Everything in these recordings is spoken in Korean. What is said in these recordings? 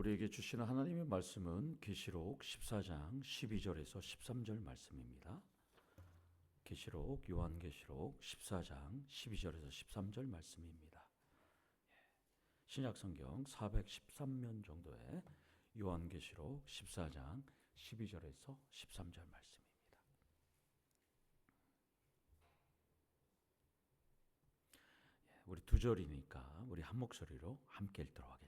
우리에게 주시는 하나님의 말씀은 계시록 14장 12절에서 13절 말씀입니다. 계시록 요한계시록 14장 12절에서 13절 말씀입니다. 신약성경 413면 정도의 요한계시록 14장 12절에서 13절 말씀입니다. 우리 두 절이니까 우리 한 목소리로 함께 읽도록 하겠습니다.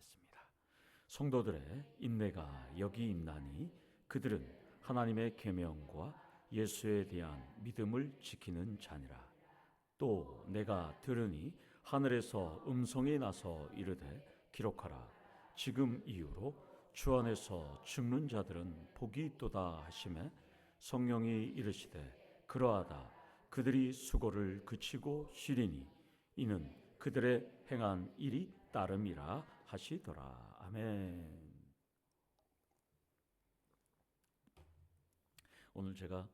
성도들의 인내가 여기 있나니 그들은 하나님의 계명과 예수에 대한 믿음을 지키는 자니라. 또 내가 들으니 하늘에서 음성이 나서 이르되 기록하라. 지금 이후로 주 안에서 죽는 자들은 복이 있도다 하시매 성령이 이르시되 그러하다. 그들이 수고를 그치고 쉬리니 이는 그들의 행한 일이 따름이라 하시더라. 아멘. 오늘 제가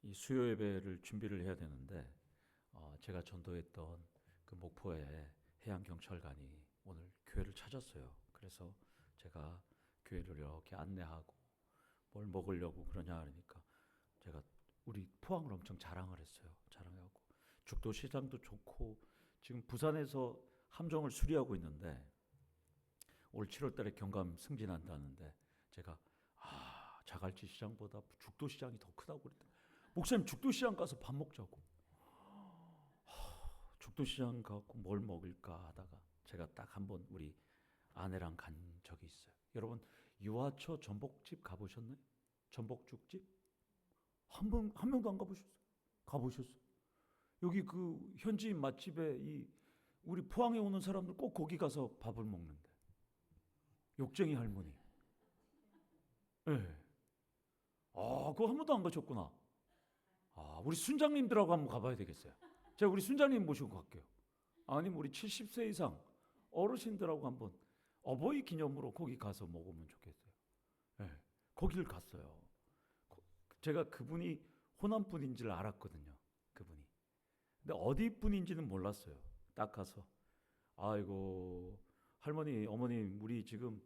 이 수요 예배를 준비를 해야 되는데 제가 전도했던 그 목포의 해양경찰관이 오늘 교회를 찾았어요. 그래서 제가 교회를 이렇게 안내하고 뭘 먹으려고 그러냐 그러니까 제가 우리 포항을 엄청 자랑을 했어요. 자랑하고 죽도시장도 좋고 지금 부산에서 함정을 수리하고 있는데 올 7월 달에 경감 승진한다는데 제가 자갈치 시장보다 죽도시장이 더 크다고 그랬더니 목사님 죽도시장 가서 밥 먹자고. 죽도시장 가고 뭘 먹을까 하다가 제가 딱 한번 우리 아내랑 간 적이 있어요. 여러분 유아처 전복집 가보셨나요? 전복죽집? 한 명도 안 가보셨어요? 가보셨어요? 여기 그 현지인 맛집에 우리 포항에 오는 사람들 꼭 거기 가서 밥을 먹는데 욕쟁이 할머니. 네. 그거 한 번도 안 가셨구나. 우리 순장님들하고 한번 가봐야 되겠어요. 제가 우리 순장님 모시고 갈게요. 아니면 우리 70세 이상 어르신들하고 한번 어버이 기념으로 거기 가서 먹으면 좋겠어요. 네. 거기를 갔어요. 제가 그분이 호남 분인 줄 알았거든요. 그분이. 근데 어디 분인지는 몰랐어요. 딱 가서 아이고 할머니 어머님 우리 지금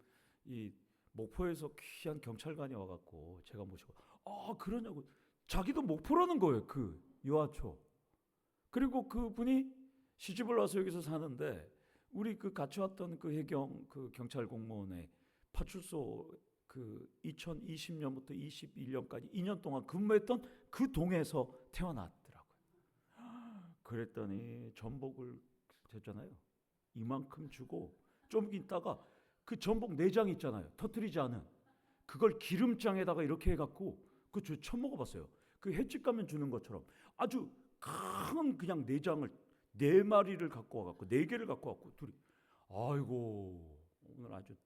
이 목포에서 귀한 경찰관이 와갖고 제가 모시고 그러냐고 자기도 목포라는 거예요. 그 유아초. 그리고 그분이 시집을 와서 여기서 사는데 우리 그 같이 왔던 그 해경 그 경찰 공무원의 파출소 그 2020년부터 21년까지 2년 동안 근무했던 그 동에서 태어났더라고요. 그랬더니 전복을 줬잖아요. 이만큼 주고 좀 있다가 그 전복 내장 있잖아요. 터뜨리지 않은 그걸 기름장에다가 이렇게 해갖고 그거 처음 먹어봤어요. 그 횟집 가면 주는 것처럼 아주 큰 그냥 내장을 4마리를 갖고 와갖고 4개를 갖고 와갖고 둘이 아이고 오늘 아주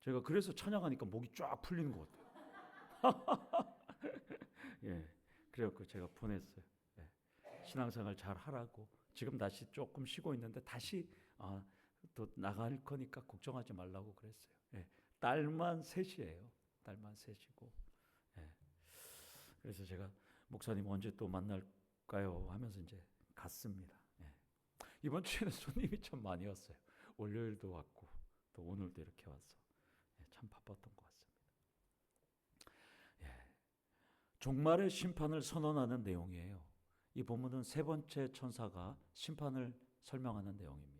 제가 그래서 찬양하니까 목이 쫙 풀리는 것 같아요. 예, 그래갖고 제가 보냈어요. 예, 신앙생활 잘 하라고. 지금 다시 조금 쉬고 있는데 다시 또 나갈 거니까 걱정하지 말라고 그랬어요. 예, 딸만 셋이에요. 딸만 셋이고. 예, 그래서 제가 목사님 언제 또 만날까요? 하면서 이제 갔습니다. 예. 이번 주에는 손님이 참 많이 왔어요. 월요일도 왔고 또 오늘도 이렇게 와서 참 바빴던 것 같습니다. 예. 종말의 심판을 선언하는 내용이에요. 이 본문은 세 번째 천사가 심판을 설명하는 내용입니다.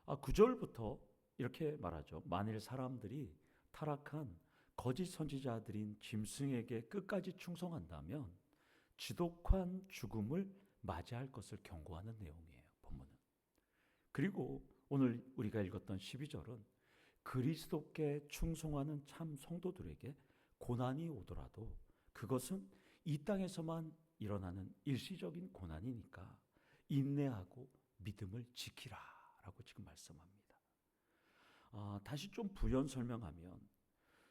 9절부터 이렇게 말하죠. 만일 사람들이 타락한 거짓 선지자들인 짐승에게 끝까지 충성한다면 지독한 죽음을 맞이할 것을 경고하는 내용이에요. 본문은. 그리고 오늘 우리가 읽었던 12절은 그리스도께 충성하는 참 성도들에게 고난이 오더라도 그것은 이 땅에서만 일어나는 일시적인 고난이니까 인내하고 믿음을 지키라 라고 지금 말씀합니다. 다시 좀 부연 설명하면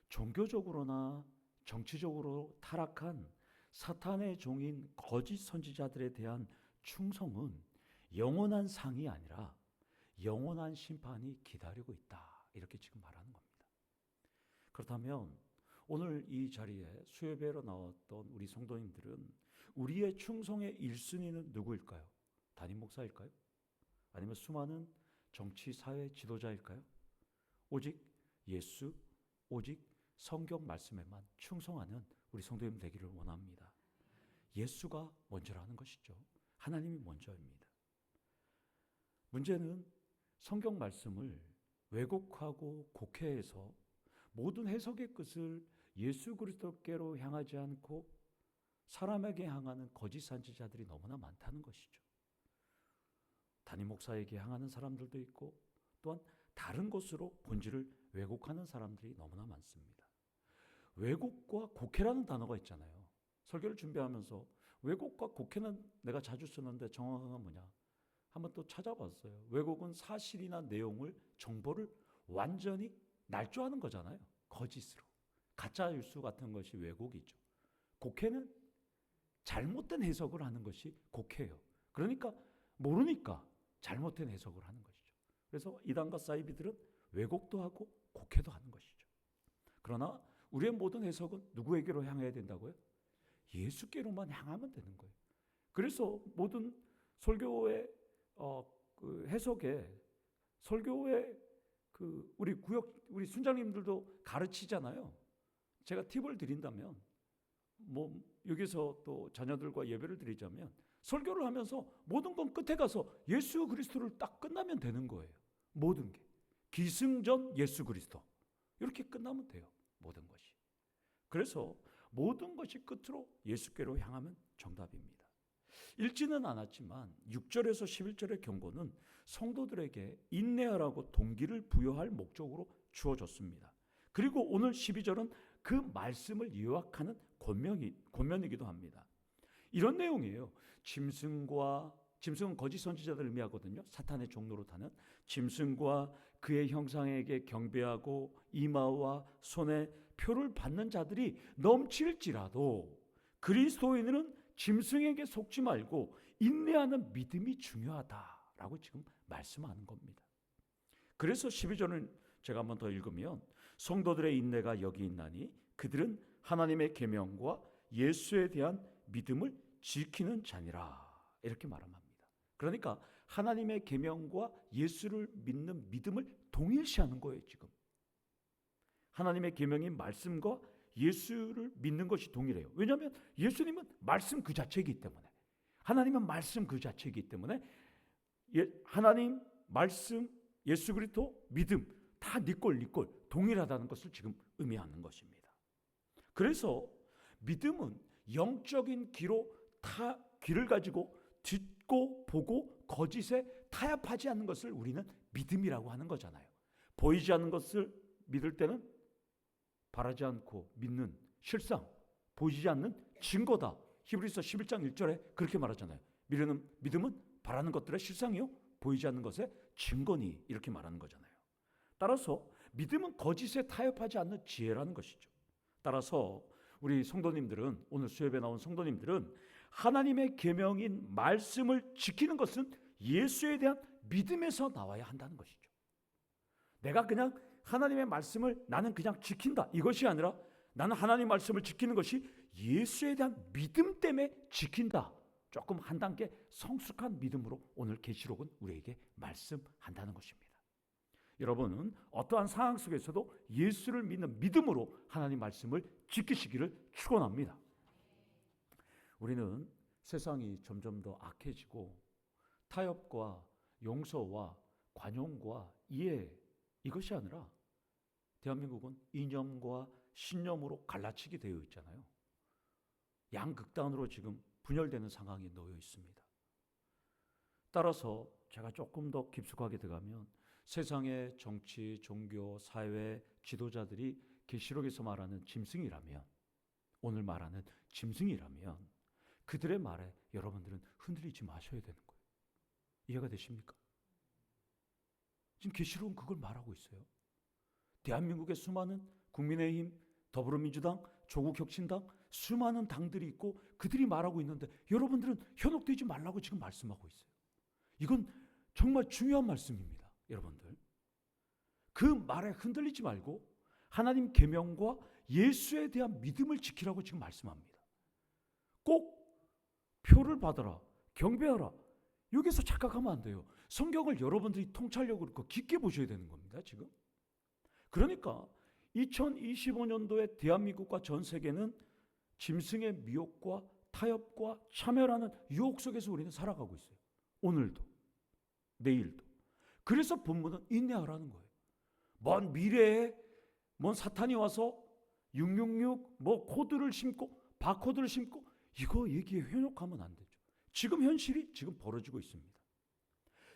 종교적으로나 정치적으로 타락한 사탄의 종인 거짓 선지자들에 대한 충성은 영원한 상이 아니라 영원한 심판이 기다리고 있다. 이렇게 지금 말하는 겁니다. 그렇다면 오늘 이 자리에 수요예배로 나왔던 우리 성도님들은 우리의 충성의 1순위는 누구일까요? 담임 목사일까요? 아니면 수많은 정치, 사회 지도자일까요? 오직 예수 오직 성경 말씀에만 충성하는 우리 성도님 되기를 원합니다. 예수가 먼저라는 것이죠. 하나님이 먼저입니다. 문제는 성경 말씀을 왜곡하고 곡해해서 모든 해석의 끝을 예수 그리스도께로 향하지 않고 사람에게 향하는 거짓 선지자들이 너무나 많다는 것이죠. 담임 목사에게 향하는 사람들도 있고 또한 다른 것으로 본질을 왜곡하는 사람들이 너무나 많습니다. 왜곡과 곡해라는 단어가 있잖아요. 설교를 준비하면서 왜곡과 곡해는 내가 자주 쓰는데 정확한 건 뭐냐? 한번 또 찾아봤어요. 왜곡은 사실이나 내용을, 정보를 완전히 날조하는 거잖아요. 거짓으로. 가짜 뉴스 같은 것이 왜곡이죠. 곡해는 잘못된 해석을 하는 것이 곡해예요. 그러니까 모르니까 잘못된 해석을 하는 것이죠. 그래서 이단과 사이비들은 왜곡도 하고 곡해도 하는 것이죠. 그러나 우리의 모든 해석은 누구에게로 향해야 된다고요? 예수께로만 향하면 되는 거예요. 그래서 모든 설교의 해석에 설교의 우리 순장님들도 가르치잖아요. 제가 팁을 드린다면 여기서 또 자녀들과 예배를 드리자면 설교를 하면서 모든 건 끝에 가서 예수 그리스도를 딱 끝나면 되는 거예요. 모든 게 기승전 예수 그리스도 이렇게 끝나면 돼요. 모든 것이. 그래서 모든 것이 끝으로 예수께로 향하면 정답입니다. 읽지는 않았지만 6절에서 11절의 경고는 성도들에게 인내하라고 동기를 부여할 목적으로 주어졌습니다. 그리고 오늘 12절은 그 말씀을 요약하는 권면이기도 합니다. 이런 내용이에요. 짐승은 거짓 선지자들을 의미하거든요. 사탄의 종로로 타는 짐승과 그의 형상에게 경배하고 이마와 손에 표를 받는 자들이 넘칠지라도 그리스도인은 짐승에게 속지 말고 인내하는 믿음이 중요하다라고 지금 말씀하는 겁니다. 그래서 12절은 제가 한번 더 읽으면 성도들의 인내가 여기 있나니 그들은 하나님의 계명과 예수에 대한 믿음을 지키는 자니라 이렇게 말합니다. 그러니까 하나님의 계명과 예수를 믿는 믿음을 동일시하는 거예요. 지금 하나님의 계명인 말씀과 예수를 믿는 것이 동일해요. 왜냐하면 예수님은 말씀 그 자체이기 때문에, 하나님은 말씀 그 자체이기 때문에 하나님, 말씀, 예수 그리스도, 믿음 다 니꼴 동일하다는 것을 지금 의미하는 것입니다. 그래서 믿음은 영적인 귀를 가지고 듣고 보고 거짓에 타협하지 않는 것을 우리는 믿음이라고 하는 거잖아요. 보이지 않는 것을 믿을 때는 바라지 않고 믿는 실상, 보이지 않는 증거다. 히브리서 11장 1절에 그렇게 말하잖아요. 믿음은 바라는 것들의 실상이요 보이지 않는 것의 증거니 이렇게 말하는 거잖아요. 따라서 믿음은 거짓에 타협하지 않는 지혜라는 것이죠. 따라서 우리 성도님들은, 오늘 수협에 나온 성도님들은 하나님의 계명인 말씀을 지키는 것은 예수에 대한 믿음에서 나와야 한다는 것이죠. 내가 그냥 하나님의 말씀을 나는 그냥 지킨다 이것이 아니라 나는 하나님 말씀을 지키는 것이 예수에 대한 믿음 때문에 지킨다. 조금 한 단계 성숙한 믿음으로 오늘 계시록은 우리에게 말씀한다는 것입니다. 여러분은 어떠한 상황 속에서도 예수를 믿는 믿음으로 하나님 말씀을 지키시기를 축원합니다. 우리는 세상이 점점 더 악해지고 타협과 용서와 관용과 이해 이것이 아니라 대한민국은 이념과 신념으로 갈라치게 되어 있잖아요. 양극단으로 지금 분열되는 상황에 놓여 있습니다. 따라서 제가 조금 더 깊숙하게 들어가면 세상의 정치, 종교, 사회 지도자들이 계시록에서 말하는 짐승이라면, 오늘 말하는 짐승이라면 그들의 말에 여러분들은 흔들리지 마셔야 되는 거예요. 이해가 되십니까? 지금 계시록은 그걸 말하고 있어요. 대한민국의 수많은 국민의힘, 더불어민주당, 조국혁신당 수많은 당들이 있고 그들이 말하고 있는데 여러분들은 현혹되지 말라고 지금 말씀하고 있어요. 이건 정말 중요한 말씀입니다. 여러분들 그 말에 흔들리지 말고 하나님 계명과 예수에 대한 믿음을 지키라고 지금 말씀합니다. 꼭 표를 받아라, 경배하라 여기서 착각하면 안 돼요. 성경을 여러분들이 통찰력으로 깊게 보셔야 되는 겁니다. 지금 그러니까 2025년도에 대한민국과 전 세계는 짐승의 미혹과 타협과 차별하는 유혹 속에서 우리는 살아가고 있어요. 오늘도, 내일도. 그래서 본문은 인내하라는 거예요. 먼 미래에 먼 사탄이 와서 666 코드를 심고 바코드를 심고 이거 얘기에 현혹하면 안 되죠. 지금 현실이 지금 벌어지고 있습니다.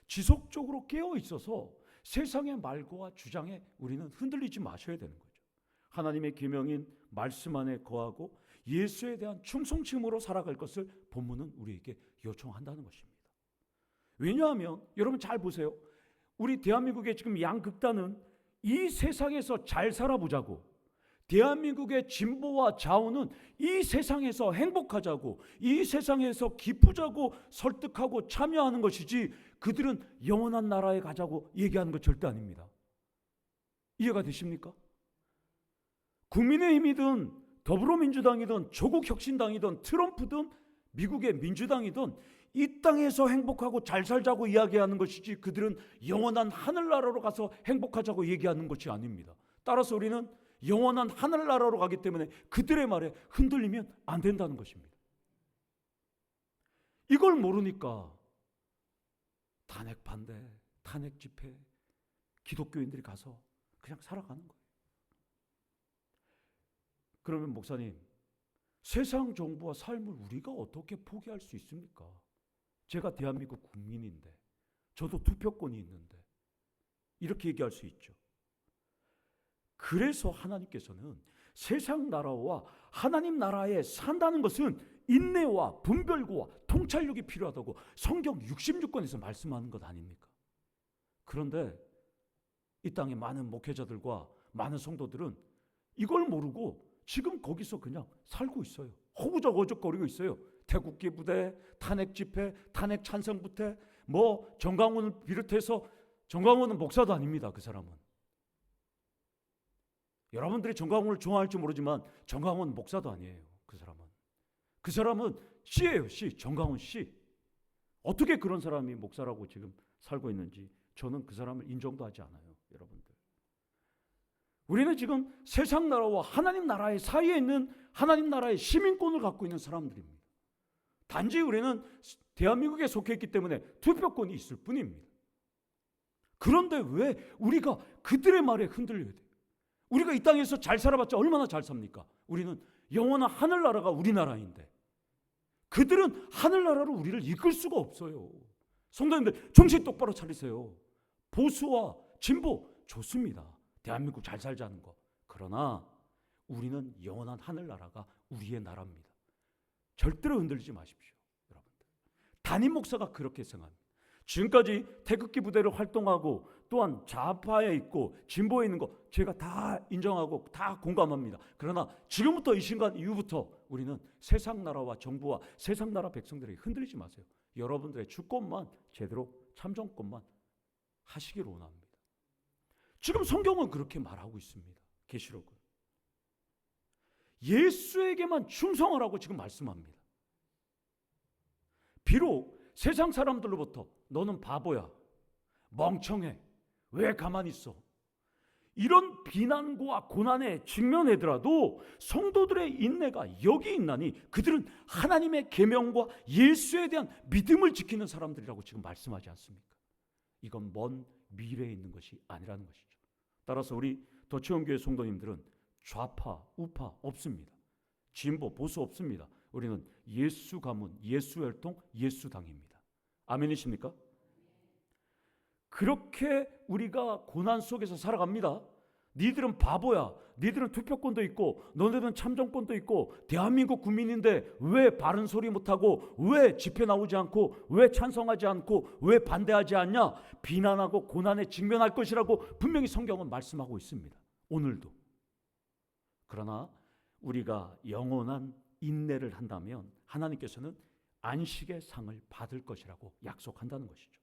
지속적으로 깨어 있어서 세상의 말과 주장에 우리는 흔들리지 마셔야 되는 거죠. 하나님의 계명인 말씀 안에 거하고 예수에 대한 충성심으로 살아갈 것을 본문은 우리에게 요청한다는 것입니다. 왜냐하면 여러분 잘 보세요. 우리 대한민국의 지금 양극단은 이 세상에서 잘 살아보자고, 대한민국의 진보와 좌우는 이 세상에서 행복하자고, 이 세상에서 기쁘자고 설득하고 참여하는 것이지 그들은 영원한 나라에 가자고 얘기하는 것 절대 아닙니다. 이해가 되십니까? 국민의힘이든 더불어민주당이든 조국혁신당이든 트럼프든 미국의 민주당이든 이 땅에서 행복하고 잘 살자고 이야기하는 것이지 그들은 영원한 하늘나라로 가서 행복하자고 얘기하는 것이 아닙니다. 따라서 우리는 영원한 하늘나라로 가기 때문에 그들의 말에 흔들리면 안 된다는 것입니다. 이걸 모르니까 탄핵 반대, 탄핵 집회, 기독교인들이 가서 그냥 살아가는 거예요. 그러면 목사님, 세상 정부와 삶을 우리가 어떻게 포기할 수 있습니까? 제가 대한민국 국민인데, 저도 투표권이 있는데 이렇게 얘기할 수 있죠. 그래서 하나님께서는 세상 나라와 하나님 나라에 산다는 것은 인내와 분별고와 통찰력이 필요하다고 성경 66권에서 말씀하는 것 아닙니까? 그런데 이 땅의 많은 목회자들과 많은 성도들은 이걸 모르고 지금 거기서 그냥 살고 있어요. 허우적허적거리고 있어요. 태극기 부대, 탄핵 집회, 탄핵 찬성 부대, 정강훈을 비롯해서, 정강훈은 목사도 아닙니다. 그 사람은. 여러분들이 정강훈을 좋아할지 모르지만 정강훈 목사도 아니에요. 그 사람은 씨예요. 씨. 정강훈 씨. 어떻게 그런 사람이 목사라고 지금 살고 있는지 저는 그 사람을 인정도 하지 않아요. 여러분들. 우리는 지금 세상 나라와 하나님 나라의 사이에 있는 하나님 나라의 시민권을 갖고 있는 사람들입니다. 단지 우리는 대한민국에 속해 있기 때문에 투표권이 있을 뿐입니다. 그런데 왜 우리가 그들의 말에 흔들려야 돼요? 우리가 이 땅에서 잘 살아봤자 얼마나 잘 삽니까? 우리는 영원한 하늘나라가 우리나라인데 그들은 하늘나라로 우리를 이끌 수가 없어요. 성도님들 정신 똑바로 차리세요. 보수와 진보 좋습니다. 대한민국 잘 살자는 거. 그러나 우리는 영원한 하늘나라가 우리의 나라입니다. 절대로 흔들리지 마십시오. 여러분들. 담임 목사가 그렇게 생각합니다. 지금까지 태극기 부대를 활동하고 또한 좌파에 있고 진보에 있는 거 제가 다 인정하고 다 공감합니다. 그러나 지금부터 이 순간 이후부터 우리는 세상 나라와 정부와 세상 나라 백성들에게 흔들리지 마세요. 여러분들의 주권만 제대로 참정권만 하시기를 원합니다. 지금 성경은 그렇게 말하고 있습니다. 계시록은. 예수에게만 충성하라고 지금 말씀합니다. 비록 세상 사람들로부터 너는 바보야, 멍청해, 왜 가만히 있어? 이런 비난과 고난에 직면하더라도 성도들의 인내가 여기 있나니 그들은 하나님의 계명과 예수에 대한 믿음을 지키는 사람들이라고 지금 말씀하지 않습니까? 이건 먼 미래에 있는 것이 아니라는 것이죠. 따라서 우리 더치원교회 성도님들은 좌파, 우파 없습니다. 진보, 보수 없습니다. 우리는 예수 가문, 예수 혈통, 예수 당입니다. 아멘이십니까? 그렇게 우리가 고난 속에서 살아갑니다. 니들은 바보야. 니들은 투표권도 있고 너네들은 참정권도 있고 대한민국 국민인데 왜 바른 소리 못하고 왜 집회 나오지 않고 왜 찬성하지 않고 왜 반대하지 않냐? 비난하고 고난에 직면할 것이라고 분명히 성경은 말씀하고 있습니다. 오늘도. 그러나 우리가 영원한 인내를 한다면 하나님께서는 안식의 상을 받을 것이라고 약속한다는 것이죠.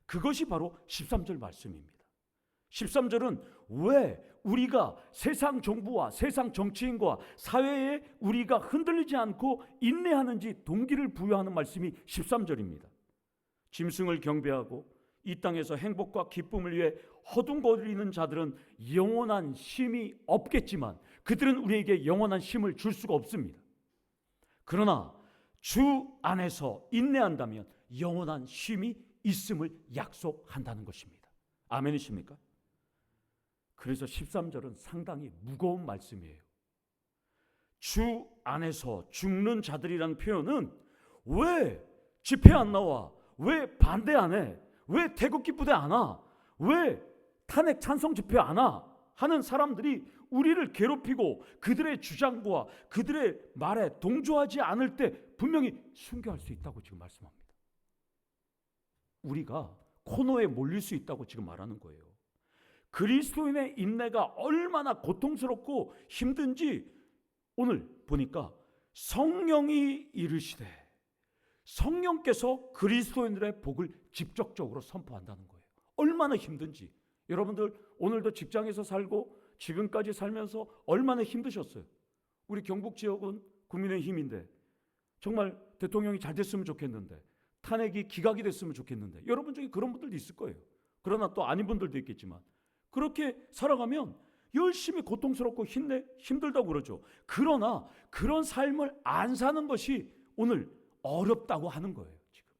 그것이 바로 13절 말씀입니다. 13절은 왜 우리가 세상 정부와 세상 정치인과 사회에 우리가 흔들리지 않고 인내하는지 동기를 부여하는 말씀이 13절입니다. 짐승을 경배하고 이 땅에서 행복과 기쁨을 위해 허둥거리는 자들은 영원한 쉼이 없겠지만 그들은 우리에게 영원한 쉼을 줄 수가 없습니다. 그러나 주 안에서 인내한다면 영원한 쉼이 있음을 약속한다는 것입니다. 아멘이십니까? 그래서 13절은 상당히 무거운 말씀이에요. 주 안에서 죽는 자들이라는 표현은 왜 집회 안 나와? 왜 반대 안 해? 왜 태극기 부대 안 와? 왜 탄핵 찬성 집회 안 와? 하는 사람들이 우리를 괴롭히고 그들의 주장과 그들의 말에 동조하지 않을 때 분명히 순교할 수 있다고 지금 말씀합니다. 우리가 코너에 몰릴 수 있다고 지금 말하는 거예요. 그리스도인의 인내가 얼마나 고통스럽고 힘든지 오늘 보니까 성령이 이르시되 성령께서 그리스도인들의 복을 직접적으로 선포한다는 거예요. 얼마나 힘든지. 여러분들 오늘도 직장에서 살고 지금까지 살면서 얼마나 힘드셨어요. 우리 경북 지역은 국민의힘인데 정말 대통령이 잘 됐으면 좋겠는데 탄핵이 기각이 됐으면 좋겠는데 여러분 중에 그런 분들도 있을 거예요. 그러나 또 아닌 분들도 있겠지만 그렇게 살아가면 열심히 고통스럽고 힘들다고 그러죠. 그러나 그런 삶을 안 사는 것이 오늘 어렵다고 하는 거예요. 지금.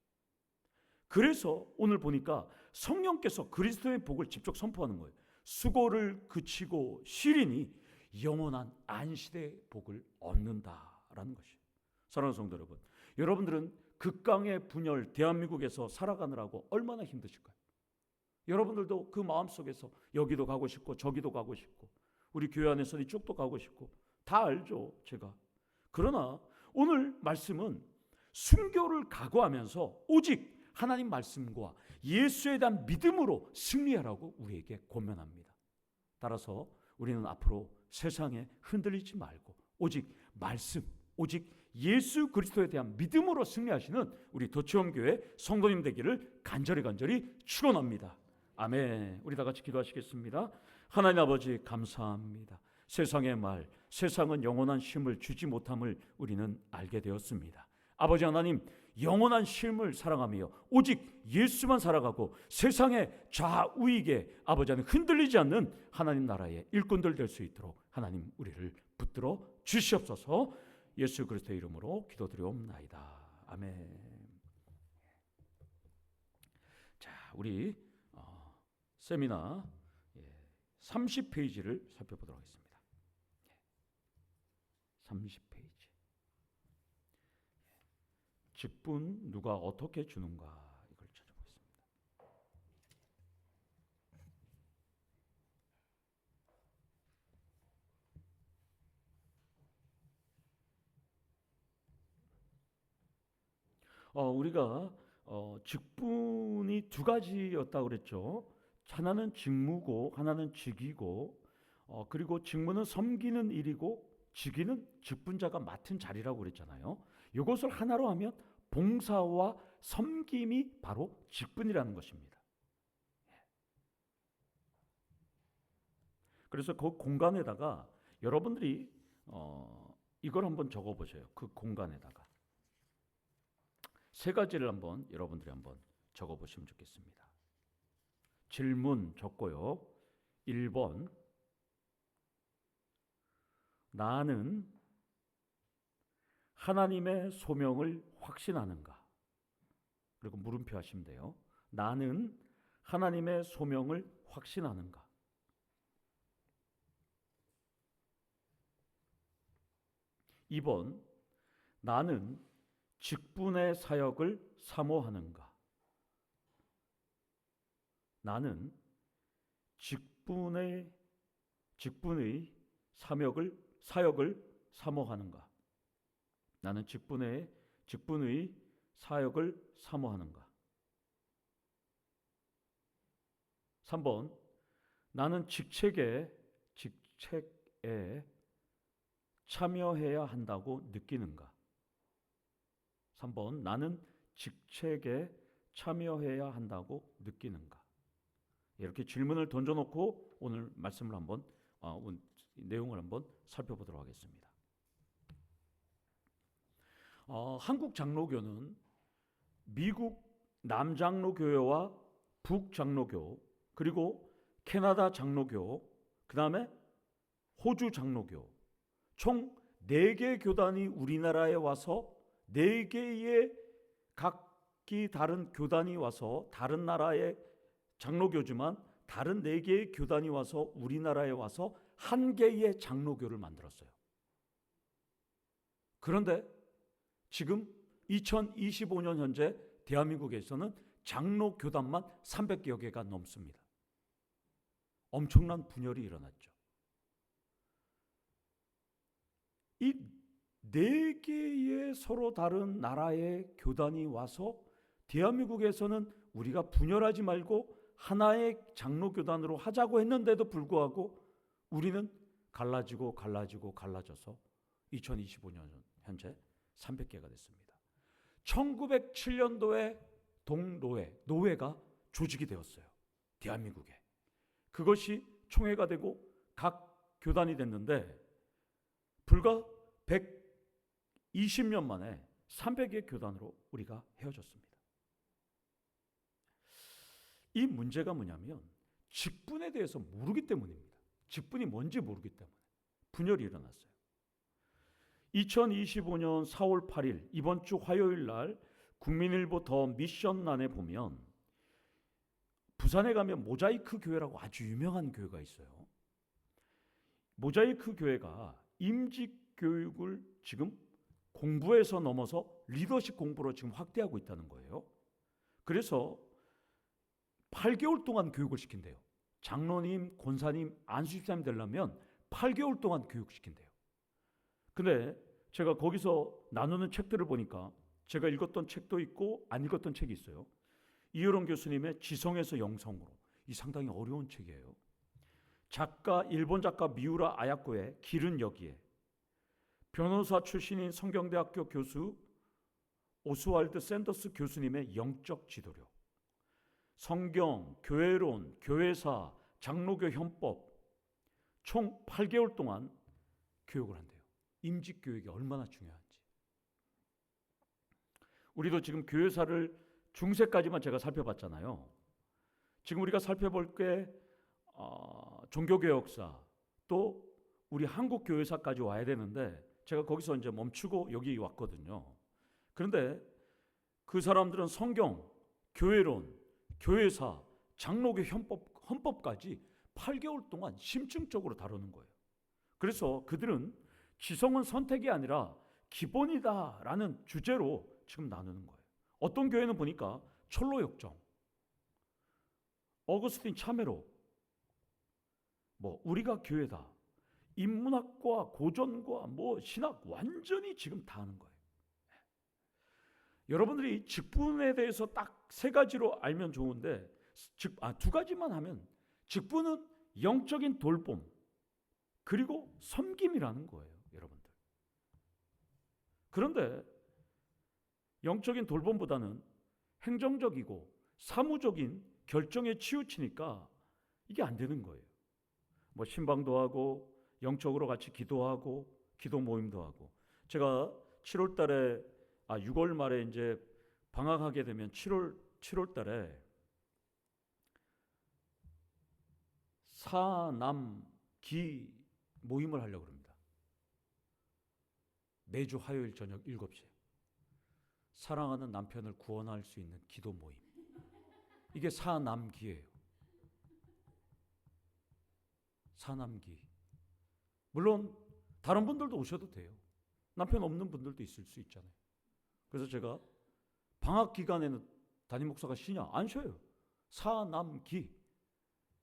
그래서 오늘 보니까 성령께서 그리스도의 복을 직접 선포하는 거예요. 수고를 그치고 쉬리니 영원한 안식의 복을 얻는다라는 것이에요. 사랑하는 성도 여러분, 여러분들은 극강의 분열 대한민국에서 살아가느라고 얼마나 힘드실까요? 여러분들도 그 마음속에서 여기도 가고 싶고 저기도 가고 싶고 우리 교회 안에서는 이쪽도 가고 싶고 다 알죠, 제가. 그러나 오늘 말씀은 순교를 각오하면서 오직 하나님 말씀과 예수에 대한 믿음으로 승리하라고 우리에게 권면합니다. 따라서 우리는 앞으로 세상에 흔들리지 말고 오직 말씀, 오직 예수 그리스도에 대한 믿음으로 승리하시는 우리 도치원교회 성도님 되기를 간절히 축원합니다. 아멘. 우리 다 같이 기도하시겠습니다. 하나님 아버지 감사합니다. 세상의 말, 세상은 영원한 쉼을 주지 못함을 우리는 알게 되었습니다. 아버지 하나님, 영원한 쉼을 사랑하며 오직 예수만 살아가고 세상의 좌우익에 아버지 하나님 흔들리지 않는 하나님 나라의 일꾼들 될 수 있도록 하나님 우리를 붙들어 주시옵소서. 예수 그리스도의 이름으로 기도드리옵나이다. 아멘. 자, 우리 세미나 30페이지를 살펴보도록 하겠습니다. 30페이지. 직분 누가 어떻게 주는가 이걸 찾아보겠습니다. 우리가 직분이 두 가지였다고 그랬죠. 하나는 직무고 하나는 직이고 그리고 직무는 섬기는 일이고 직위는 직분자가 맡은 자리라고 그랬잖아요. 이것을 하나로 하면 봉사와 섬김이 바로 직분이라는 것입니다. 그래서 그 공간에다가 여러분들이 이걸 한번 적어보세요. 그 공간에다가 세 가지를 한번 여러분들이 한번 적어보시면 좋겠습니다. 질문 적고요. 1번 나는 하나님의 소명을 확신하는가? 그리고 물음표 하시면 돼요. 나는 하나님의 소명을 확신하는가? 2번 나는 직분의 사역을 사모하는가? 나는 직분의 사역을 사모하는가? 나는 직분의 사역을 사모하는가? 3번 나는 직책에 참여해야 한다고 느끼는가? 3번 나는 직책에 참여해야 한다고 느끼는가? 이렇게 질문을 던져놓고 오늘 말씀을 한번 내용을 한번 살펴보도록 하겠습니다. 한국 장로교는 미국 남장로교회와 북장로교 그리고 캐나다 장로교, 그 다음에 호주 장로교, 총 4개 교단이 우리나라에 와서 4개의 각기 다른 교단이 와서 다른 나라의 장로교지만 다른 4개의 교단이 와서 우리나라에 와서 한 개의 장로교를 만들었어요. 그런데 지금 2025년 현재 대한민국에서는 장로교단만 300여 개가 넘습니다. 엄청난 분열이 일어났죠. 이 4개의 서로 다른 나라의 교단이 와서 대한민국에서는 우리가 분열하지 말고 하나의 장로교단으로 하자고 했는데도 불구하고 우리는 갈라져서 2025년 현재 300개가 됐습니다. 1907년도에 노회가 조직이 되었어요. 대한민국에. 그것이 총회가 되고 각 교단이 됐는데 불과 120년 만에 300의 교단으로 우리가 헤어졌습니다. 이 문제가 뭐냐면 직분에 대해서 모르기 때문입니다. 직분이 뭔지 모르기 때문에 분열이 일어났어요. 2025년 4월 8일 이번 주 화요일 날 국민일보 더 미션란에 보면 부산에 가면 모자이크 교회라고 아주 유명한 교회가 있어요. 모자이크 교회가 임직 교육을 지금 공부에서 넘어서 리더십 공부로 지금 확대하고 있다는 거예요. 그래서 8개월 동안 교육을 시킨대요. 장로님, 권사님, 안수집사님 되려면 8개월 동안 교육시킨대요. 근데 제가 거기서 나누는 책들을 보니까 제가 읽었던 책도 있고 안 읽었던 책이 있어요. 이효령 교수님의 지성에서 영성으로, 이 상당히 어려운 책이에요. 일본 작가 미우라 아야코의 길은 여기에, 변호사 출신인 성경대학교 교수 오스왈드 샌더스 교수님의 영적 지도력, 성경, 교회론, 교회사, 장로교 헌법, 총 8개월 동안 교육을 한대요. 임직 교육이 얼마나 중요한지. 우리도 지금 교회사를 중세까지만 제가 살펴봤잖아요. 지금 우리가 살펴볼 게 종교개혁사, 또 우리 한국교회사까지 와야 되는데 제가 거기서 이제 멈추고 여기 왔거든요. 그런데 그 사람들은 성경, 교회론, 교회사, 장로교 헌법까지 8개월 동안 심층적으로 다루는 거예요. 그래서 그들은 지성은 선택이 아니라 기본이다라는 주제로 지금 나누는 거예요. 어떤 교회는 보니까 철로역정, 어거스틴 차메로, 우리가 교회다, 인문학과 고전과 신학 완전히 지금 다 하는 거예요. 여러분들이 직분에 대해서 딱 3가지로 알면 좋은데 2가지만 하면 직분은 영적인 돌봄 그리고 섬김이라는 거예요, 여러분들. 그런데 영적인 돌봄보다는 행정적이고 사무적인 결정에 치우치니까 이게 안 되는 거예요. 신방도 하고 영적으로 같이 기도하고 기도 모임도 하고. 제가 7월 달에 6월 말에 이제 방학하게 되면 7월 달에 사남기 모임을 하려고 합니다. 매주 화요일 저녁 7시에 사랑하는 남편을 구원할 수 있는 기도 모임. 이게 사남기예요. 사남기. 물론 다른 분들도 오셔도 돼요. 남편 없는 분들도 있을 수 있잖아요. 그래서 제가 방학 기간에는 담임 목사가 쉬냐? 안 쉬어요. 사남기.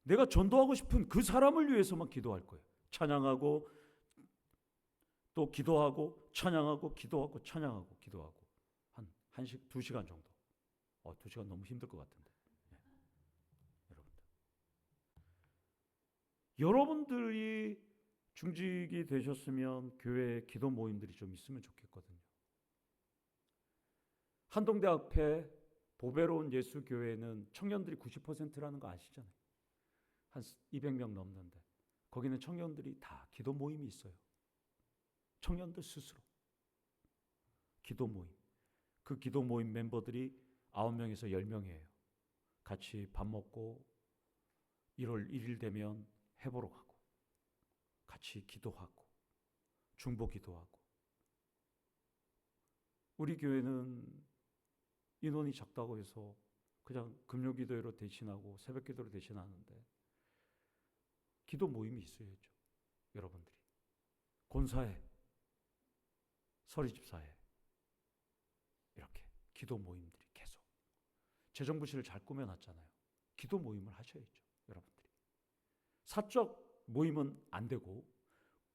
내가 전도하고 싶은 그 사람을 위해서만 기도할 거예요. 찬양하고 또 기도하고 찬양하고 기도하고 찬양하고 기도하고 한 2시간 정도. 2시간 너무 힘들 것 같은데. 여러분들이 중직이 되셨으면 교회 기도 모임들이 좀 있으면 좋겠거든요. 한동대 앞에 보배로운 예수교회는 청년들이 90%라는 거 아시잖아요. 한 200명 넘는데 거기는 청년들이 다 기도 모임이 있어요. 청년들 스스로 기도 모임. 그 기도 모임 멤버들이 9명에서 10명이에요. 같이 밥 먹고 1월 1일 되면 해보러 가고 같이 기도하고 중보 기도하고. 우리 교회는 인원이 작다고 해서 그냥 금요 기도회로 대신하고 새벽 기도로 대신하는데 기도 모임이 있어야죠. 여러분들이 권사회, 서리집사회 이렇게 기도 모임들이 계속 재정부실을 잘 꾸며놨잖아요. 기도 모임을 하셔야죠. 여러분들이 사적 모임은 안 되고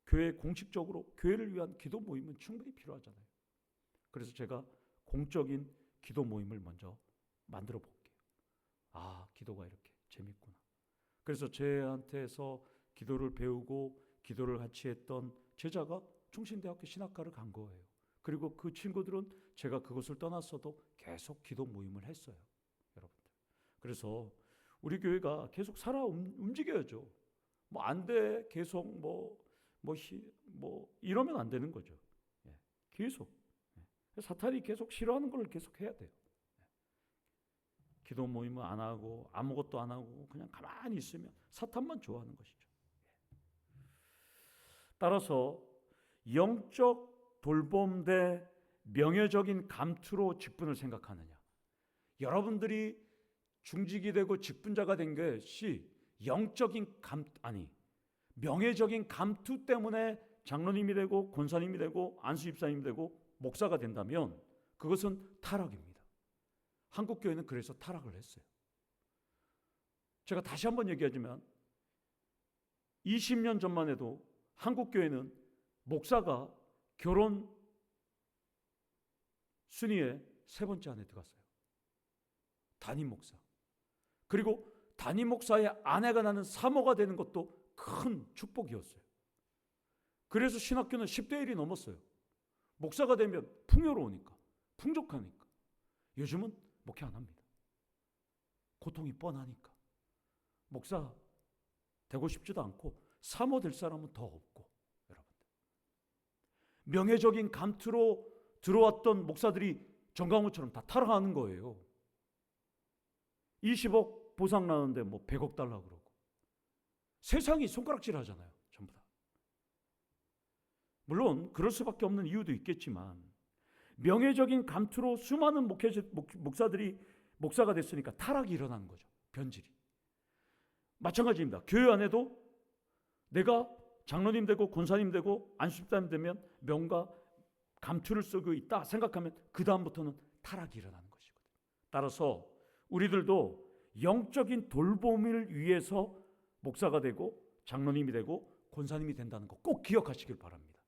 교회 공식적으로 교회를 위한 기도 모임은 충분히 필요하잖아요. 그래서 제가 공적인 기도 모임을 먼저 만들어 볼게요. 아, 기도가 이렇게 재밌구나. 그래서 제한테서 기도를 배우고 기도를 같이 했던 제자가 충신대학교 신학과를 간 거예요. 그리고 그 친구들은 제가 그것을 떠났어도 계속 기도 모임을 했어요. 여러분들. 그래서 우리 교회가 계속 살아 움직여야죠. 뭐 안 돼. 계속 뭐 이러면 안 되는 거죠. 계속. 사탄이 계속 싫어하는 걸 계속 해야 돼요. 기도 모임을 안 하고 아무것도 안 하고 그냥 가만히 있으면 사탄만 좋아하는 것이죠. 따라서 영적 돌봄 대 명예적인 감투로 직분을 생각하느냐. 여러분들이 중직이 되고 직분자가 된 것이 영적인 명예적인 감투 때문에 장로님이 되고 권사님이 되고 안수집사님이 되고 목사가 된다면 그것은 타락입니다. 한국교회는 그래서 타락을 했어요. 제가 다시 한번 얘기하지만 20년 전만 해도 한국교회는 목사가 결혼 순위에 3번째 안에 들어갔어요. 담임 목사. 그리고 담임 목사의 아내가 나는 사모가 되는 것도 큰 축복이었어요. 그래서 신학교는 10대 1이 넘었어요. 목사가 되면 풍요로우니까, 풍족하니까. 요즘은 목회 안 합니다. 고통이 뻔하니까. 목사 되고 싶지도 않고 사모 될 사람은 더 없고. 여러분들. 명예적인 감투로 들어왔던 목사들이 정강호처럼 다 타락하는 거예요. 20억 보상 나는데 뭐 100억 달라고 그러고. 세상이 손가락질 하잖아요. 전부 다. 물론 그럴 수밖에 없는 이유도 있겠지만 명예적인 감투로 수많은 목사들이 목사가 됐으니까 타락이 일어나는 거죠. 변질이. 마찬가지입니다. 교회 안에도 내가 장로님 되고 권사님 되고 안수집사님 되면 명과 감투를 쓰고 있다 생각하면 그 다음부터는 타락이 일어나는 것이거든요. 따라서 우리들도 영적인 돌봄을 위해서 목사가 되고 장로님이 되고 권사님이 된다는 거 꼭 기억하시길 바랍니다.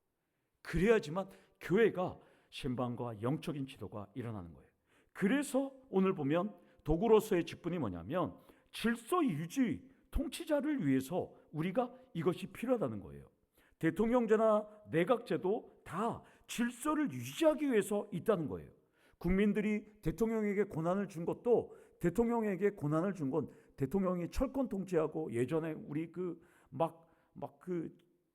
그래야지만 교회가 신방과 영적인 지도가 일어나는 거예요. 그래서 오늘 보면 도구로서의 직분이 뭐냐면 질서 유지, 통치자를 위해서 우리가 이것이 필요하다는 거예요. 대통령제나 내각제도 다 질서를 유지하기 위해서 있다는 거예요. 국민들이 대통령에게 권한을 준 것도 대통령에게 권한을 준 건 대통령이 철권 통치하고 예전에 우리 그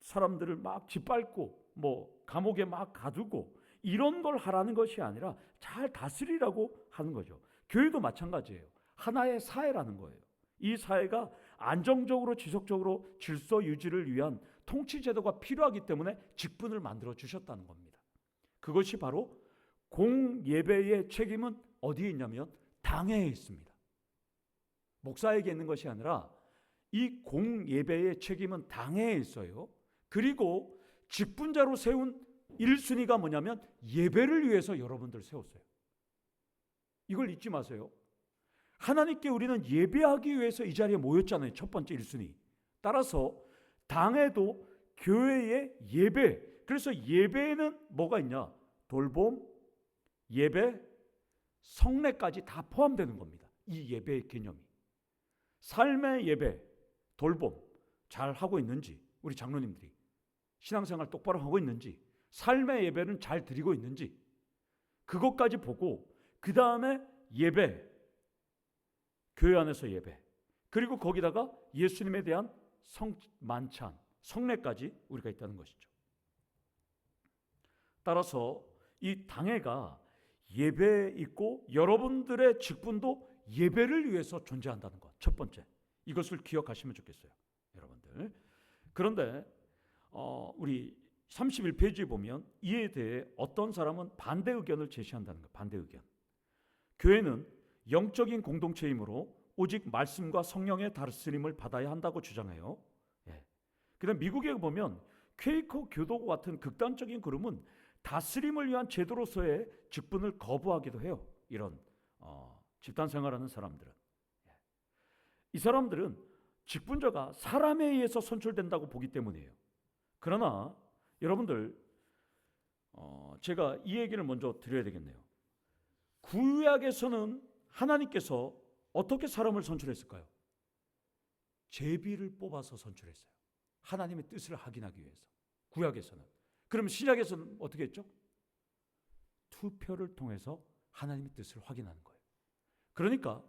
사람들을 막 짓밟고 뭐 감옥에 막 가두고 이런 걸 하라는 것이 아니라 잘 다스리라고 하는 거죠. 교회도 마찬가지예요. 하나의 사회라는 거예요. 이 사회가 안정적으로 지속적으로 질서 유지를 위한 통치 제도가 필요하기 때문에 직분을 만들어 주셨다는 겁니다. 그것이 바로 공예배의 책임은 어디에 있냐면 당회에 있습니다. 목사에게 있는 것이 아니라 이 공예배의 책임은 당회에 있어요. 그리고 직분자로 세운 1순위가 뭐냐면 예배를 위해서 여러분들 세웠어요. 이걸 잊지 마세요. 하나님께 우리는 예배하기 위해서 이 자리에 모였잖아요. 첫 번째 1순위. 따라서 당에도 교회의 예배. 그래서 예배에는 뭐가 있냐? 돌봄, 예배, 성례까지 다 포함되는 겁니다. 이 예배의 개념이. 삶의 예배, 돌봄 잘 하고 있는지, 우리 장로님들이 신앙생활 똑바로 하고 있는지, 삶의 예배는 잘 드리고 있는지 그것까지 보고 그 다음에 예배, 교회 안에서 예배, 그리고 거기다가 예수님에 대한 만찬, 성례까지 우리가 있다는 것이죠. 따라서 이 당회가 예배에 있고 여러분들의 직분도 예배를 위해서 존재한다는 것. 첫 번째, 이것을 기억하시면 좋겠어요, 여러분들. 그런데 우리 31페이지에 보면 이에 대해 어떤 사람은 반대 의견을 제시한다는 거예요. 반대 의견. 교회는 영적인 공동체이므로 오직 말씀과 성령의 다스림을 받아야 한다고 주장해요. 예. 그다음 미국에 보면 퀘이커 교도 같은 극단적인 그룹은 다스림을 위한 제도로서의 직분을 거부하기도 해요. 이런 집단 생활하는 사람들은. 예. 이 사람들은 직분자가 사람에 의해서 선출된다고 보기 때문이에요. 그러나 여러분들 제가 이 얘기를 먼저 드려야 되겠네요. 구약에서는 하나님께서 어떻게 사람을 선출했을까요? 제비를 뽑아서 선출했어요. 하나님의 뜻을 확인하기 위해서. 구약에서는. 그럼 신약에서는 어떻게 했죠? 투표를 통해서 하나님의 뜻을 확인하는 거예요. 그러니까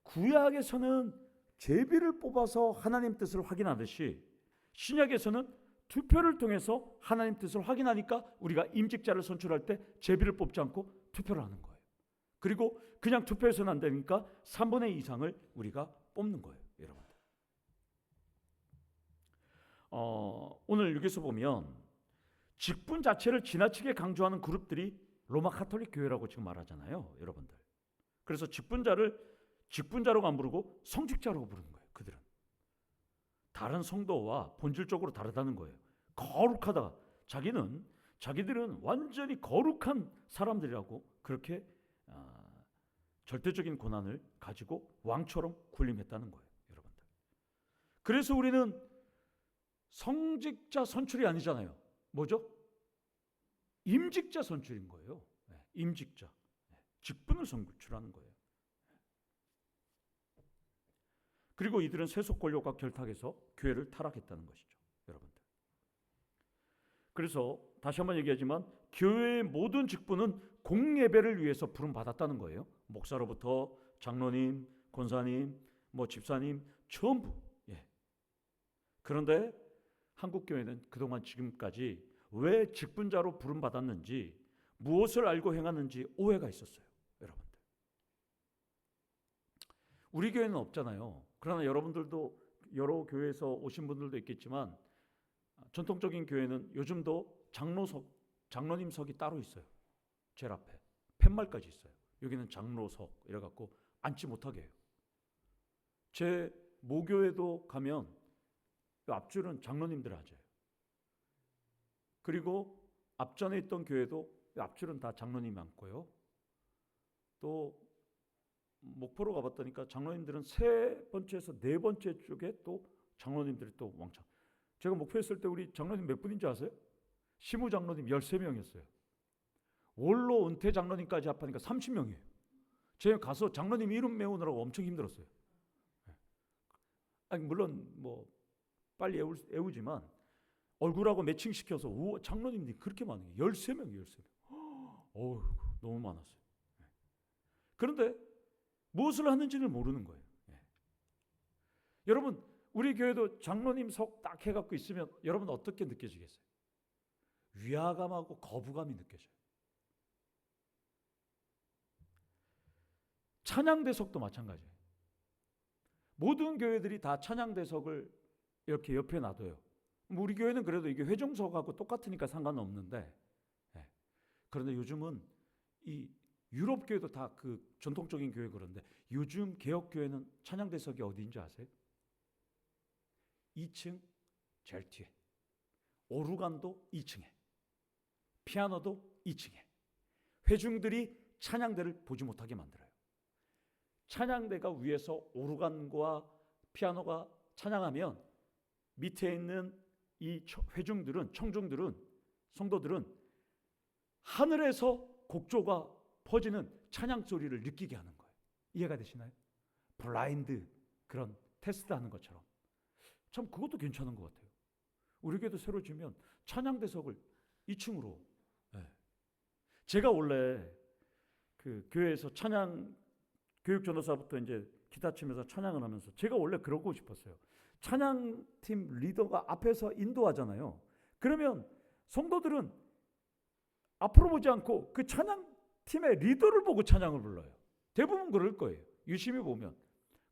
구약에서는 제비를 뽑아서 하나님 뜻을 확인하듯이 신약에서는 투표를 통해서 하나님 뜻을 확인하니까 우리가 임직자를 선출할 때 제비를 뽑지 않고 투표를 하는 거예요. 그리고 그냥 투표해서는 안 되니까 3분의 2 이상을 우리가 뽑는 거예요, 여러분들. 오늘 여기서 보면 직분 자체를 지나치게 강조하는 그룹들이 로마 카톨릭 교회라고 지금 말하잖아요, 여러분들. 그래서 직분자로가 안 부르고 성직자라고 부르는 거예요. 그들은 다른 성도와 본질적으로 다르다는 거예요. 거룩하다. 자기들은 완전히 거룩한 사람들이라고 그렇게 절대적인 권한을 가지고 왕처럼 군림했다는 거예요, 여러분들. 그래서 우리는 성직자 선출이 아니잖아요. 뭐죠? 임직자 선출인 거예요. 임직자. 직분을 선출하는 거예요. 그리고 이들은 세속 권력과 결탁해서 교회를 타락했다는 것이죠, 여러분들. 그래서 다시 한번 얘기하지만 교회의 모든 직분은 공예배를 위해서 부름받았다는 거예요. 목사로부터 장로님, 권사님, 집사님 전부. 예. 그런데 한국 교회는 그동안 지금까지 왜 직분자로 부름받았는지 무엇을 알고 행하는지 오해가 있었어요, 여러분들. 우리 교회는 없잖아요. 그러나 여러분들도 여러 교회에서 오신 분들도 있겠지만 전통적인 교회는 요즘도 장로님석이 따로 있어요. 제일 앞에 팻말까지 있어요. 여기는 장로석 이래갖고 앉지 못하게 해요. 제 모교에도 가면 앞줄은 장로님들 앉아요. 그리고 앞전에 있던 교회도 앞줄은 다 장로님이 앉고요. 또 목포로 가봤더니까 장로님들은 세 번째에서 네 번째 쪽에 또 장로님들이 또 왕창. 제가 목포에 있을 때 우리 장로님 몇 분인 줄 아세요? 시무 장로님 13명이었어요. 원로 은퇴 장로님까지 합하니까 30명이에요. 제가 가서 장로님 이름 외우느라고 엄청 힘들었어요. 아니, 물론 빨리 외우지만 얼굴하고 매칭시켜서 장로님들이 그렇게 많은 게 13명이에요. 13명. 너무 많았어요. 그런데 무엇을 하는지를 모르는 거예요. 여러분, 우리 교회도 장로님 석 딱 해갖고 있으면 여러분 어떻게 느껴지겠어요? 위화감하고 거부감이 느껴져요. 찬양대석도 마찬가지예요. 모든 교회들이 다 찬양대석을 이렇게 옆에 놔둬요. 우리 교회는 그래도 이게 회중석하고 똑같으니까 상관없는데, 그런데 요즘은 이 유럽 교회도 다 그 전통적인 교회 그런데 요즘 개혁 교회는 찬양대석이 어디인지 아세요? 2층 제일 뒤에. 오르간도 2층에. 피아노도 2층에. 회중들이 찬양대를 보지 못하게 만들어요. 찬양대가 위에서 오르간과 피아노가 찬양하면 밑에 있는 이 회중들은, 청중들은, 성도들은 하늘에서 곡조가 퍼지는 찬양 소리를 느끼게 하는 거예요. 이해가 되시나요? 블라인드 그런 테스트하는 것처럼. 참 그것도 괜찮은 것 같아요. 우리 교회도 새로 지면 찬양대석을 2층으로. 제가 원래 그 교회에서 찬양 교육 전도사부터 이제 기타 치면서 찬양을 하면서 제가 원래 그러고 싶었어요. 찬양팀 리더가 앞에서 인도하잖아요. 그러면 성도들은 앞으로 보지 않고 그 찬양팀의 리더를 보고 찬양을 불러요. 대부분 그럴 거예요. 유심히 보면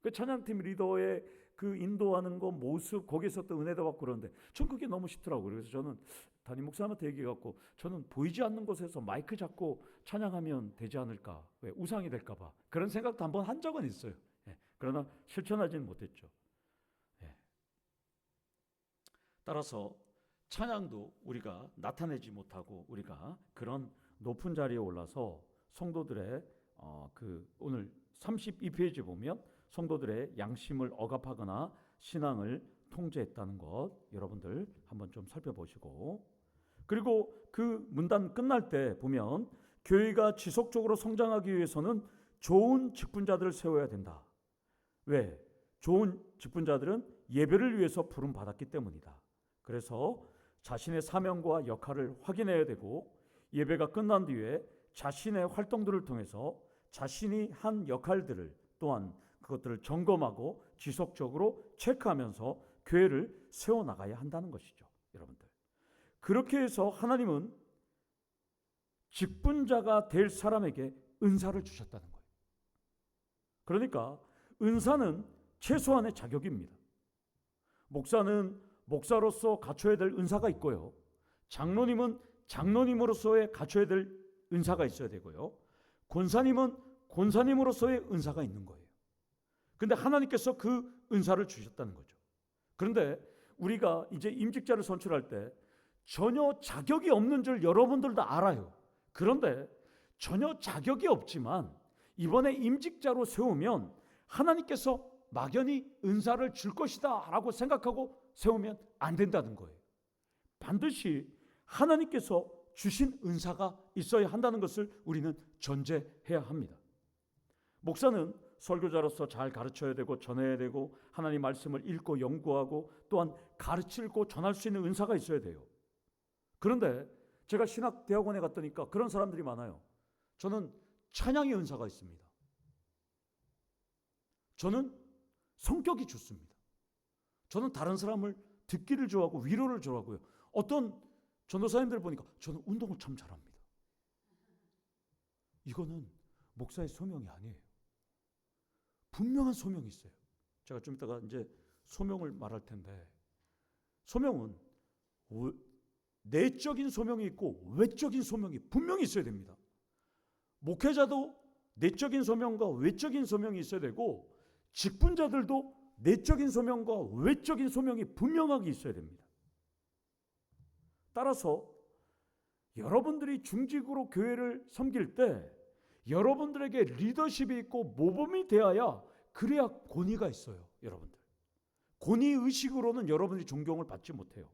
그 찬양팀 리더의 그 인도하는 거 모습 거기서 또 은혜도 받고 그러는데 전 그게 너무 쉽더라고요. 그래서 저는 담임 목사님한테 얘기해갖고 저는 보이지 않는 곳에서 마이크 잡고 찬양하면 되지 않을까, 왜 우상이 될까봐 그런 생각도 한번 한 적은 있어요. 예. 그러나 실천하지는 못했죠. 예. 따라서 찬양도 우리가 나타내지 못하고 우리가 그런 높은 자리에 올라서 성도들의 오늘 32페이지 보면 성도들의 양심을 억압하거나 신앙을 통제했다는 것 여러분들 한번 좀 살펴보시고, 그리고 그 문단 끝날 때 보면 교회가 지속적으로 성장하기 위해서는 좋은 직분자들을 세워야 된다. 왜? 좋은 직분자들은 예배를 위해서 부름 받았기 때문이다. 그래서 자신의 사명과 역할을 확인해야 되고 예배가 끝난 뒤에 자신의 활동들을 통해서 자신이 한 역할들을 또한 그것들을 점검하고 지속적으로 체크하면서 교회를 세워나가야 한다는 것이죠. 여러분들, 그렇게 해서 하나님은 직분자가 될 사람에게 은사를 주셨다는 거예요. 그러니까 은사는 최소한의 자격입니다. 목사는 목사로서 갖춰야 될 은사가 있고요, 장로님은 장로님으로서의 갖춰야 될 은사가 있어야 되고요, 권사님은 권사님으로서의 은사가 있는 거예요. 근데 하나님께서 그 은사를 주셨다는 거죠. 그런데 우리가 이제 임직자를 선출할 때 전혀 자격이 없는 줄 여러분들도 알아요. 그런데 전혀 자격이 없지만 이번에 임직자로 세우면 하나님께서 막연히 은사를 줄 것이다 라고 생각하고 세우면 안 된다는 거예요. 반드시 하나님께서 주신 은사가 있어야 한다는 것을 우리는 전제해야 합니다. 목사는 설교자로서 잘 가르쳐야 되고 전해야 되고 하나님 말씀을 읽고 연구하고 또한 가르치고 전할 수 있는 은사가 있어야 돼요. 그런데 제가 신학대학원에 갔더니까 그런 사람들이 많아요. 저는 찬양의 은사가 있습니다. 저는 성격이 좋습니다. 저는 다른 사람을 듣기를 좋아하고 위로를 좋아하고요. 어떤 전도사님들 보니까 저는 운동을 참 잘합니다. 이거는 목사의 소명이 아니에요. 분명한 소명이 있어요. 제가 좀 이따가 이제 소명을 말할 텐데, 소명은 내적인 소명이 있고 외적인 소명이 분명히 있어야 됩니다. 목회자도 내적인 소명과 외적인 소명이 있어야 되고 직분자들도 내적인 소명과 외적인 소명이 분명하게 있어야 됩니다. 따라서 여러분들이 중직으로 교회를 섬길 때 여러분들에게 리더십이 있고 모범이 되어야, 그래야 권위가 있어요. 여러분들, 권위의식으로는 여러분들이 존경을 받지 못해요.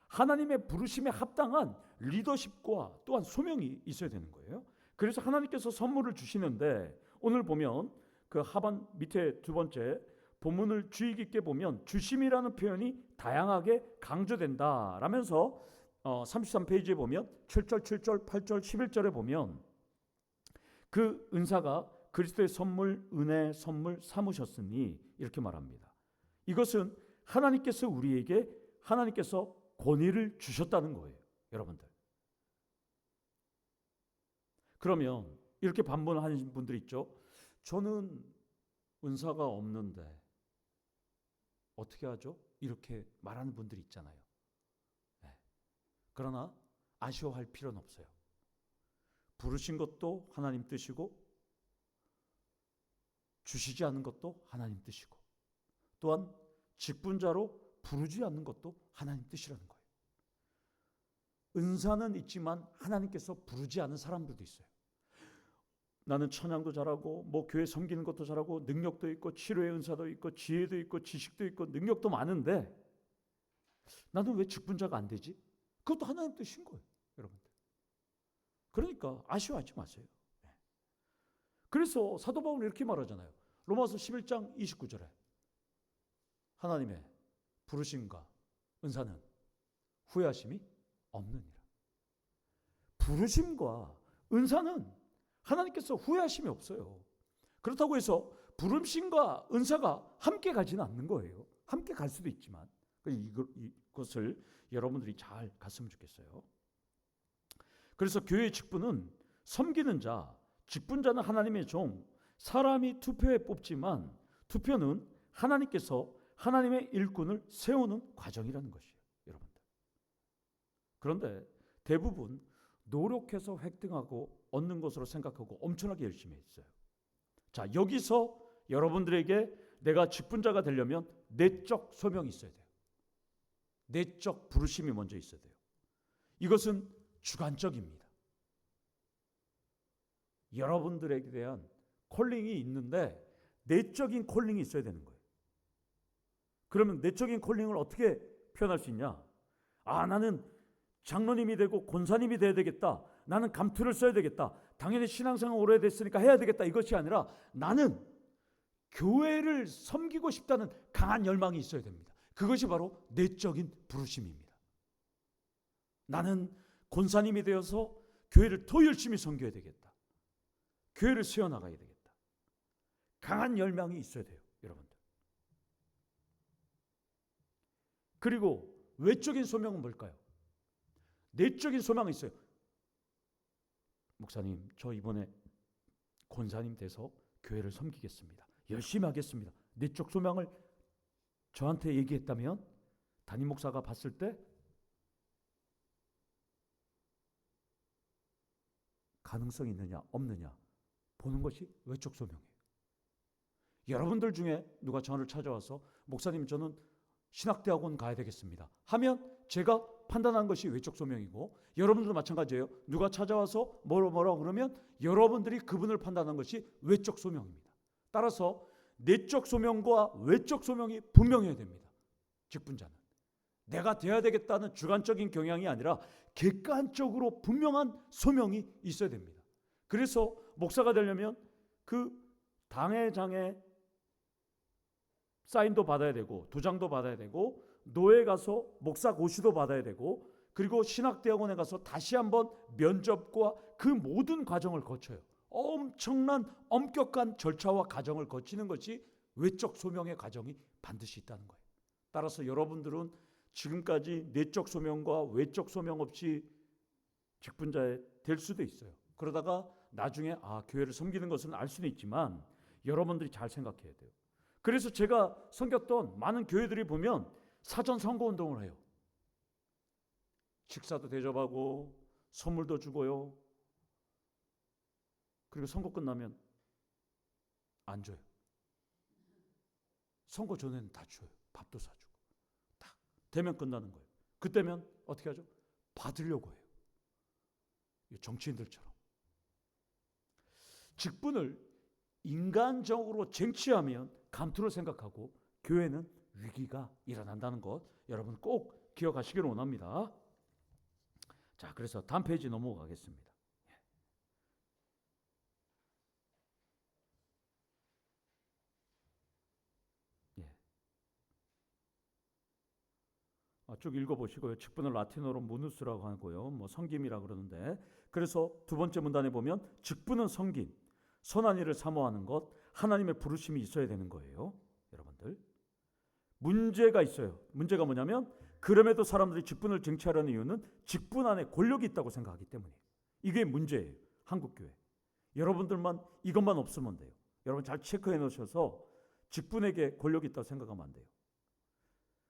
하나님의 부르심에 합당한 리더십과 또한 소명이 있어야 되는 거예요. 그래서 하나님께서 선물을 주시는데 오늘 보면 그 하반 밑에 두 번째 본문을 주의 깊게 보면 주심이라는 표현이 다양하게 강조된다 라면서 33페이지에 보면 7절, 7절, 8절, 11절에 보면 그 은사가 그리스도의 선물, 은혜의 선물 삼으셨으니 이렇게 말합니다. 이것은 하나님께서 우리에게 하나님께서 권위를 주셨다는 거예요. 여러분들, 그러면 이렇게 반문하는 분들 있죠. 저는 은사가 없는데 어떻게 하죠? 이렇게 말하는 분들이 있잖아요. 네. 그러나 아쉬워할 필요는 없어요. 부르신 것도 하나님 뜻이고 주시지 않는 것도 하나님 뜻이고 또한 직분자로 부르지 않는 것도 하나님 뜻이라는 거예요. 은사는 있지만 하나님께서 부르지 않은 사람들도 있어요. 나는 찬양도 잘하고 뭐 교회 섬기는 것도 잘하고 능력도 있고 치료의 은사도 있고 지혜도 있고 지식도 있고 능력도 많은데 나는 왜 직분자가 안 되지? 그것도 하나님 뜻인 거예요. 여러분들, 그러니까 아쉬워하지 마세요. 그래서 사도 바울은 이렇게 말하잖아요. 로마서 11장 29절에 하나님의 부르심과 은사는 후회하심이 없느니라. 부르심과 은사는 하나님께서 후회하심이 없어요. 그렇다고 해서 부르심과 은사가 함께 가지는 않는 거예요. 함께 갈 수도 있지만 이것을 여러분들이 잘 갔으면 좋겠어요. 그래서 교회의 직분은 섬기는 자, 직분자는 하나님의 종, 사람이 투표에 뽑지만 투표는 하나님께서 하나님의 일꾼을 세우는 과정이라는 것이에요, 여러분들. 그런데 대부분 노력해서 획득하고 얻는 것으로 생각하고 엄청나게 열심히 했어요. 자, 여기서 여러분들에게 내가 직분자가 되려면 내적 소명이 있어야 돼요. 내적 부르심이 먼저 있어야 돼요. 이것은 주관적입니다. 여러분들에게 대한 콜링이 있는데 내적인 콜링이 있어야 되는 거예요. 그러면 내적인 콜링을 어떻게 표현할 수 있냐? 아, 나는 장로님이 되고 권사님이 돼야 되겠다. 나는 감투를 써야 되겠다. 당연히 신앙생활 오래됐으니까 해야 되겠다. 이것이 아니라 나는 교회를 섬기고 싶다는 강한 열망이 있어야 됩니다. 그것이 바로 내적인 부르심입니다. 나는 권사님이 되어서 교회를 더 열심히 섬겨야 되겠다. 교회를 세워나가야 되겠다. 강한 열망이 있어야 돼요, 여러분들. 그리고 외적인 소명은 뭘까요? 내적인 소망이 있어요. 목사님, 저 이번에 권사님 돼서 교회를 섬기겠습니다. 열심히 하겠습니다. 내적 소망을 저한테 얘기했다면 담임 목사가 봤을 때 가능성이 있느냐 없느냐 보는 것이 외적 소명이에요. 여러분들 중에 누가 저를 찾아와서 목사님, 저는 신학대학원 가야 되겠습니다 하면 제가 판단한 것이 외적 소명이고, 여러분들도 마찬가지예요. 누가 찾아와서 뭐라 그러면 여러분들이 그분을 판단한 것이 외적 소명입니다. 따라서 내적 소명과 외적 소명이 분명해야 됩니다. 직분자는 내가 돼야 되겠다는 주관적인 경향이 아니라 객관적으로 분명한 소명이 있어야 됩니다. 그래서 목사가 되려면 그 당회장의 사인도 받아야 되고 도장도 받아야 되고 노예 가서 목사 고시도 받아야 되고 그리고 신학대학원에 가서 다시 한번 면접과 그 모든 과정을 거쳐요. 엄청난 엄격한 절차와 과정을 거치는 것이 외적 소명의 과정이 반드시 있다는 거예요. 따라서 여러분들은 지금까지 내적 소명과 외적 소명 없이 직분자 될 수도 있어요. 그러다가 나중에 교회를 섬기는 것은 알 수는 있지만 여러분들이 잘 생각해야 돼요. 그래서 제가 섬겼던 많은 교회들이 보면 사전 선거운동을 해요. 식사도 대접하고 선물도 주고요. 그리고 선거 끝나면 안 줘요. 선거 전에는 다 줘요. 밥도 사주고. 딱 되면 끝나는 거예요. 그때면 어떻게 하죠? 받으려고 해요. 정치인들처럼. 직분을 인간적으로 쟁취하면 감투를 생각하고 교회는 위기가 일어난다는 것 여러분 꼭 기억하시기를 원합니다. 자, 그래서 다음 페이지 넘어가겠습니다. 쭉 읽어보시고요. 직분을 라틴어로 무누스라고 하고요. 섬김이라 그러는데, 그래서 두 번째 문단에 보면 직분은 섬김, 선한 일을 사모하는 것, 하나님의 부르심이 있어야 되는 거예요. 여러분들 문제가 있어요. 문제가 뭐냐면 그럼에도 사람들이 직분을 쟁취하려는 이유는 직분 안에 권력이 있다고 생각하기 때문에 이게 문제예요. 한국교회 여러분들만 이것만 없으면 돼요. 여러분 잘 체크해 놓으셔서 직분에게 권력이 있다고 생각하면 안 돼요.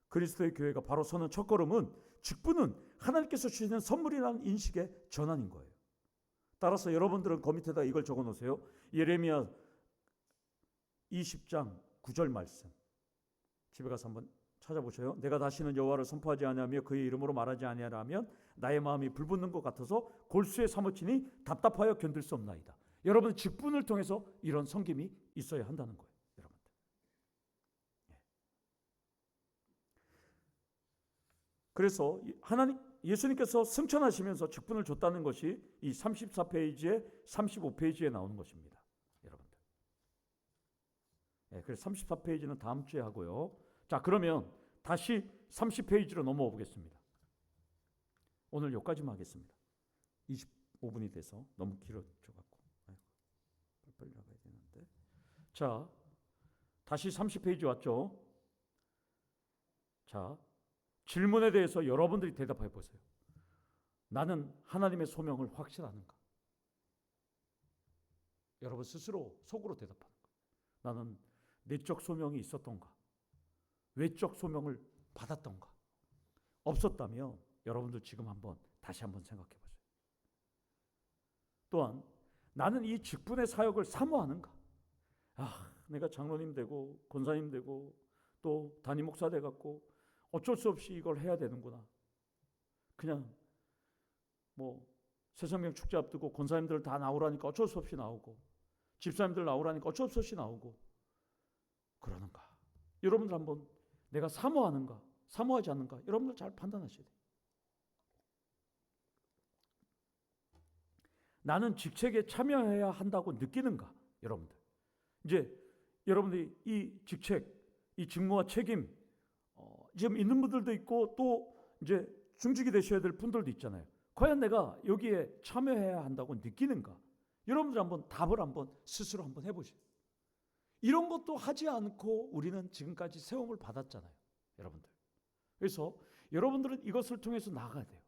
그리스도의 교회가 바로 서는 첫걸음은 직분은 하나님께서 주시는 선물이라는 인식의 전환인 거예요. 따라서 여러분들은 그 밑에다 이걸 적어 놓으세요. 예레미야 20장 9절 말씀 집에 가서 한번 찾아보세요. 내가 다시는 여호와를 선포하지 아니하며 그의 이름으로 말하지 아니하라면 나의 마음이 불붙는 것 같아서 골수에 사무치니 답답하여 견딜 수 없나이다. 여러분 직분을 통해서 이런 섬김이 있어야 한다는 거예요. 여러분들. 그래서 예수님께서 승천하시면서 직분을 줬다는 것이 이 34페이지에 35페이지에 나오는 것입니다. 여러분들. 그래서 34페이지는 다음 주에 하고요. 자, 그러면 다시 30페이지로 넘어가 보겠습니다. 오늘 여기까지만 하겠습니다. 25분이 돼서 너무 길어져갖고 빨리 나가야 되는데. 자, 다시 30페이지 왔죠. 자, 질문에 대해서 여러분들이 대답해 보세요. 나는 하나님의 소명을 확실하는가? 여러분 스스로 속으로 대답하는 거예요. 나는 내적 소명이 있었던가? 외적 소명을 받았던가? 없었다면 여러분들 지금 다시 한번 생각해 보세요. 또한 나는 이 직분의 사역을 사모하는가? 내가 장로님 되고 권사님 되고 또 담임 목사 돼 갖고 어쩔 수 없이 이걸 해야 되는구나. 그냥 새성경 축제 앞두고 권사님들 다 나오라니까 어쩔 수 없이 나오고 집사님들 나오라니까 어쩔 수 없이 나오고 그러는가? 여러분들 한번 내가 사모하는가? 사모하지 않는가? 여러분들 잘 판단하셔야 돼요. 나는 직책에 참여해야 한다고 느끼는가? 여러분들. 이제 여러분들이 이 직책, 이 직무와 책임 지금 있는 분들도 있고 또 이제 중직이 되셔야 될 분들도 있잖아요. 과연 내가 여기에 참여해야 한다고 느끼는가? 여러분들 한번 답을 스스로 해보세요. 이런 것도 하지 않고 우리는 지금까지 세움을 받았잖아요. 여러분들. 그래서 여러분들은 이것을 통해서 나아가야 돼요.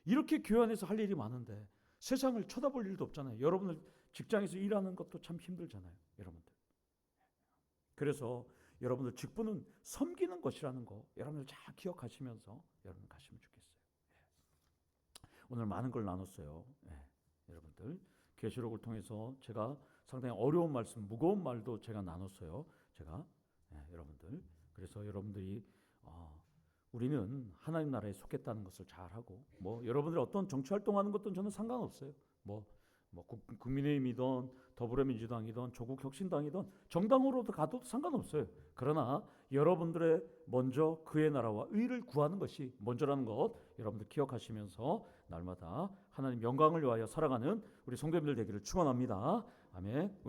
이렇게 교회 안에서 할 일이 많은데 세상을 쳐다볼 일도 없잖아요. 여러분들 직장에서 일하는 것도 참 힘들잖아요. 여러분들. 그래서 여러분들 직분은 섬기는 것이라는 거 여러분들 잘 기억하시면서 여러분 가시면 좋겠어요. 오늘 많은 걸 나눴어요. 여러분들 계시록을 통해서 제가 상당히 어려운 말씀, 무거운 말도 제가 나눴어요. 여러분들 그래서 여러분들이 우리는 하나님 나라에 속했다는 것을 잘 하고 여러분들이 어떤 정치 활동하는 것도 저는 상관없어요. 국민의힘이든 더불어민주당이든 조국혁신당이든 정당으로도 가도 상관없어요. 그러나 여러분들의 먼저 그의 나라와 의를 구하는 것이 먼저라는 것 여러분들 기억하시면서 날마다 하나님 영광을 위하여 살아가는 우리 성도님들 되기를 축원합니다. 아멘.